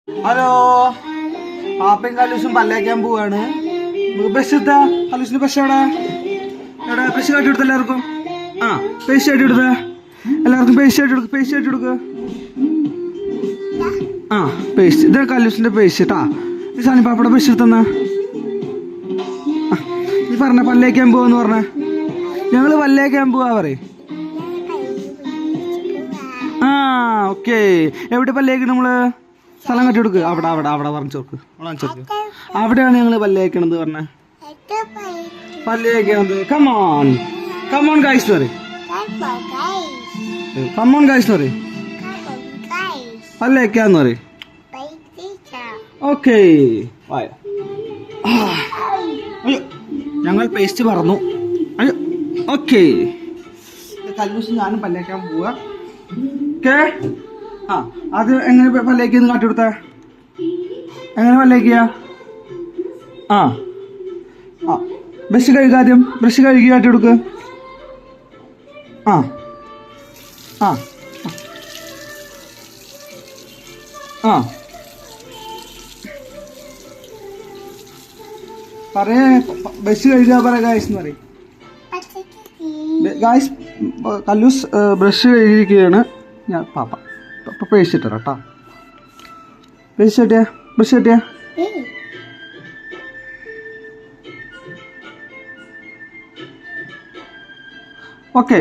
Hello, പാപ്പയും കല്ലൂസും പല്ലേക്കാൻ പോവാണ്. Bus എത്താ കല്ലൂസിന്റെ bus എവിടെ എവിടെ ബസ് കാട്ടി കൊടുത്ത എല്ലാവർക്കും. ആ പൈസ ആട്ടി കൊടുത്ത എല്ലാവർക്കും പൈസ ആട്ടി കൊടുക്ക. ആ പൈസ ഇത് കല്ലൂസിന്റെ പൈസ കേട്ടാ. ഈ സാധനം പാപ്പയുടെ ബസ് എടുത്തന്നാ നീ പറഞ്ഞ പല്ലേക്കാൻ പോവാന്ന് പറഞ്ഞ. ഞങ്ങള് പല്ലേക്കാൻ പോവാ പറയും. ആ ഓക്കെ, എവിടെ പല്ലേക്കണം നമ്മള്? സ്ഥലം കട്ടി കൊടുക്ക്. അവിടെ അവിടെ അവിടെ പറഞ്ഞു ചോർക്ക് അവിടെയാണ് ഞങ്ങള് പല്ലേക്കണത് പറഞ്ഞ. പല്ലേക്കണത് കമോൺ ഗൈസ് പറയും. കമോൺ ഗൈസ് പറയും. പല്ലേക്കാന്ന് പറയും. ഓക്കെ അയ്യോ, ഞങ്ങൾ പേസ്റ്റ് പറഞ്ഞു. അയ്യോ ഓക്കെ, കല്ലൂസ് ഞാനും പല്ലേക്കാൻ പോവാ. ഓക്കെ, ആ അത് എങ്ങനെ പല്ലേക്കെന്ന് കാട്ടി കൊടുത്ത? എങ്ങനെ പല്ലേക്കുക? ആ ആ ബ്രഷ് കഴുകുക. ആദ്യം ബ്രഷ് കഴുകി കാട്ടി കൊടുക്ക്. ആ ആ ആ പറയേ, ബ്രഷ് കഴുകുക പറ ഗായ്സ് എന്ന് പറയും. Guys കല്ലൂസ് brush കഴുകിയിരിക്കുകയാണ്. ഞാൻ പാപ്പ പേസ്റ്റ് ഇട്ടറ കേട്ടാ. പേസ്റ്റ് കിട്ടിയ ബ്രഷ് കിട്ടിയ ഓക്കെ.